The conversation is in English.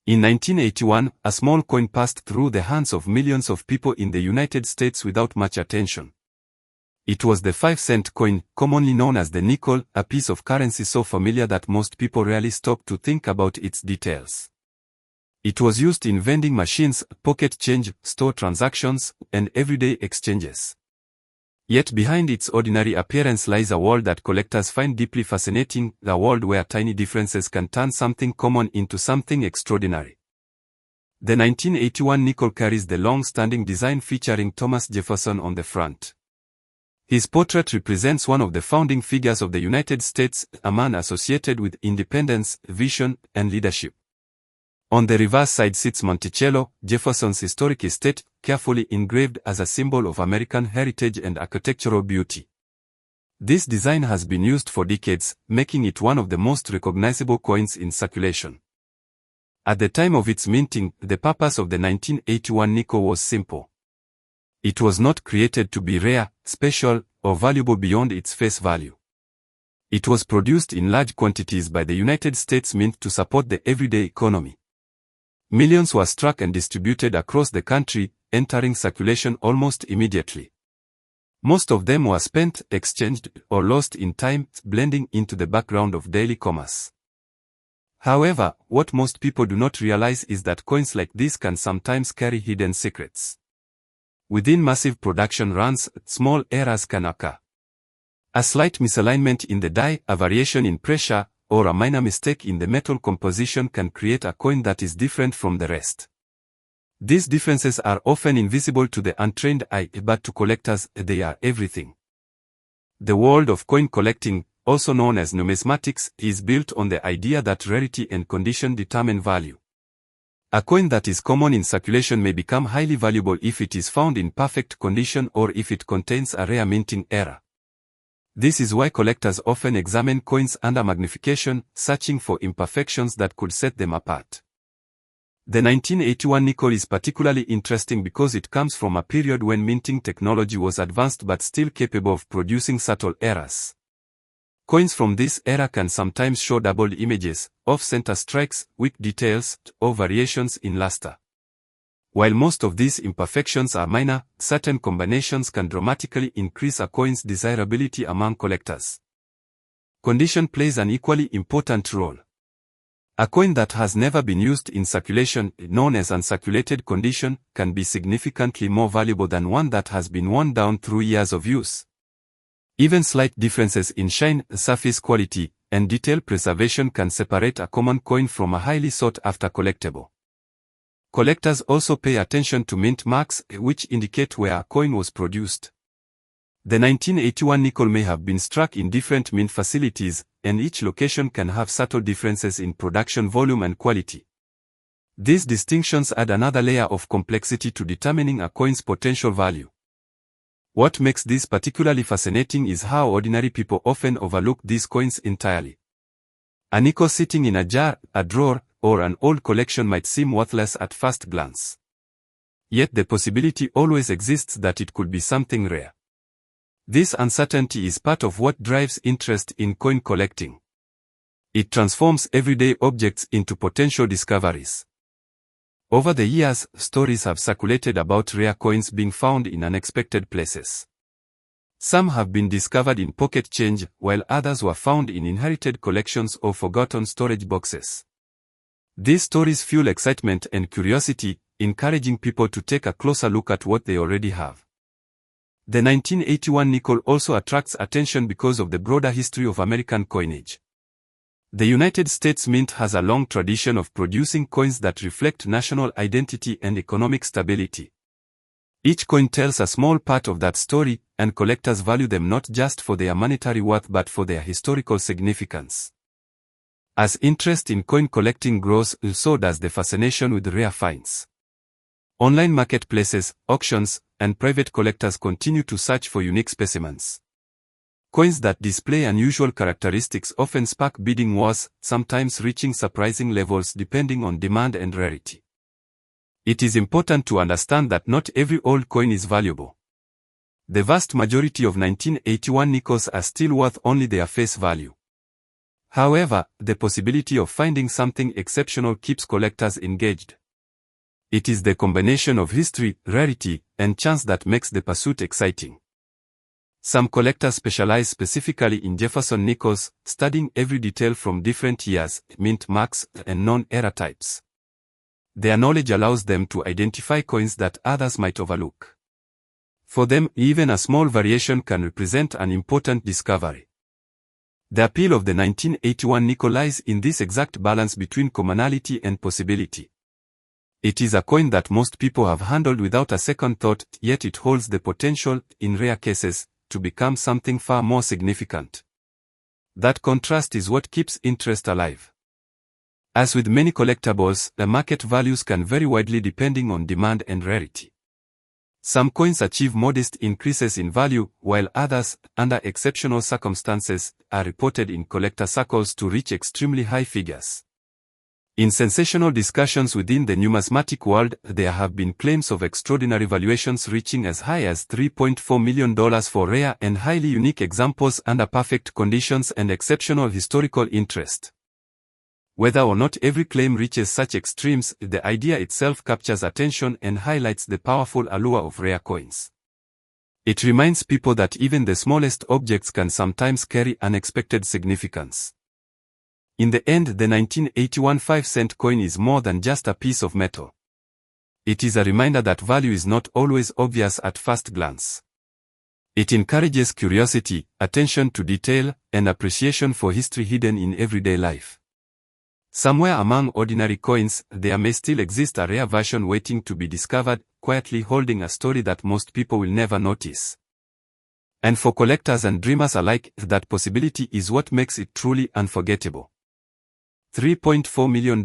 In 1981, a small coin passed through the hands of millions of people in the United States without much attention. It was the 5-cent coin, commonly known as the nickel, a piece of currency so familiar that most people rarely stop to think about its details. It was used in vending machines, pocket change, store transactions, and everyday exchanges. Yet behind its ordinary appearance lies a world that collectors find deeply fascinating, a world where tiny differences can turn something common into something extraordinary. The 1981 nickel carries the long-standing design featuring Thomas Jefferson on the front. His portrait represents one of the founding figures of the United States, a man associated with independence, vision, and leadership. On the reverse side sits Monticello, Jefferson's historic estate, carefully engraved as a symbol of American heritage and architectural beauty. This design has been used for decades, making it one of the most recognizable coins in circulation. At the time of its minting, the purpose of the 1981 nickel was simple. It was not created to be rare, special, or valuable beyond its face value. It was produced in large quantities by the United States Mint to support the everyday economy. Millions were struck and distributed across the country, entering circulation almost immediately. Most of them were spent, exchanged, or lost in time, blending into the background of daily commerce. However, what most people do not realize is that coins like this can sometimes carry hidden secrets. Within massive production runs, small errors can occur. A slight misalignment in the die, a variation in pressure, or a minor mistake in the metal composition can create a coin that is different from the rest. These differences are often invisible to the untrained eye, but to collectors, they are everything. The world of coin collecting, also known as numismatics, is built on the idea that rarity and condition determine value. A coin that is common in circulation may become highly valuable if it is found in perfect condition or if it contains a rare minting error. This is why collectors often examine coins under magnification, searching for imperfections that could set them apart. The 1981 nickel is particularly interesting because it comes from a period when minting technology was advanced but still capable of producing subtle errors. Coins from this era can sometimes show doubled images, off-center strikes, weak details, or variations in luster. While most of these imperfections are minor, certain combinations can dramatically increase a coin's desirability among collectors. Condition plays an equally important role. A coin that has never been used in circulation, known as uncirculated condition, can be significantly more valuable than one that has been worn down through years of use. Even slight differences in shine, surface quality, and detail preservation can separate a common coin from a highly sought-after collectible. Collectors also pay attention to mint marks, which indicate where a coin was produced. The 1981 nickel may have been struck in different mint facilities, and each location can have subtle differences in production volume and quality. These distinctions add another layer of complexity to determining a coin's potential value. What makes this particularly fascinating is how ordinary people often overlook these coins entirely. A nickel sitting in a jar, a drawer, or an old collection might seem worthless at first glance. Yet the possibility always exists that it could be something rare. This uncertainty is part of what drives interest in coin collecting. It transforms everyday objects into potential discoveries. Over the years, stories have circulated about rare coins being found in unexpected places. Some have been discovered in pocket change, while others were found in inherited collections or forgotten storage boxes. These stories fuel excitement and curiosity, encouraging people to take a closer look at what they already have. The 1981 nickel also attracts attention because of the broader history of American coinage. The United States Mint has a long tradition of producing coins that reflect national identity and economic stability. Each coin tells a small part of that story, and collectors value them not just for their monetary worth but for their historical significance. As interest in coin collecting grows, so does the fascination with rare finds. Online marketplaces, auctions, and private collectors continue to search for unique specimens. Coins that display unusual characteristics often spark bidding wars, sometimes reaching surprising levels depending on demand and rarity. It is important to understand that not every old coin is valuable. The vast majority of 1981 nickels are still worth only their face value. However, the possibility of finding something exceptional keeps collectors engaged. It is the combination of history, rarity, and chance that makes the pursuit exciting. Some collectors specialize specifically in Jefferson nickels, studying every detail from different years, mint marks, and non-era types. Their knowledge allows them to identify coins that others might overlook. For them, even a small variation can represent an important discovery. The appeal of the 1981 nickel lies in this exact balance between commonality and possibility. It is a coin that most people have handled without a second thought, yet it holds the potential, in rare cases, to become something far more significant. That contrast is what keeps interest alive. As with many collectibles, the market values can vary widely depending on demand and rarity. Some coins achieve modest increases in value, while others, under exceptional circumstances, are reported in collector circles to reach extremely high figures. In sensational discussions within the numismatic world, there have been claims of extraordinary valuations reaching as high as $3.4 million for rare and highly unique examples under perfect conditions and exceptional historical interest. Whether or not every claim reaches such extremes, the idea itself captures attention and highlights the powerful allure of rare coins. It reminds people that even the smallest objects can sometimes carry unexpected significance. In the end, the 1981 5-cent coin is more than just a piece of metal. It is a reminder that value is not always obvious at first glance. It encourages curiosity, attention to detail, and appreciation for history hidden in everyday life. Somewhere among ordinary coins, there may still exist a rare version waiting to be discovered, quietly holding a story that most people will never notice. And for collectors and dreamers alike, that possibility is what makes it truly unforgettable. $3.4 million.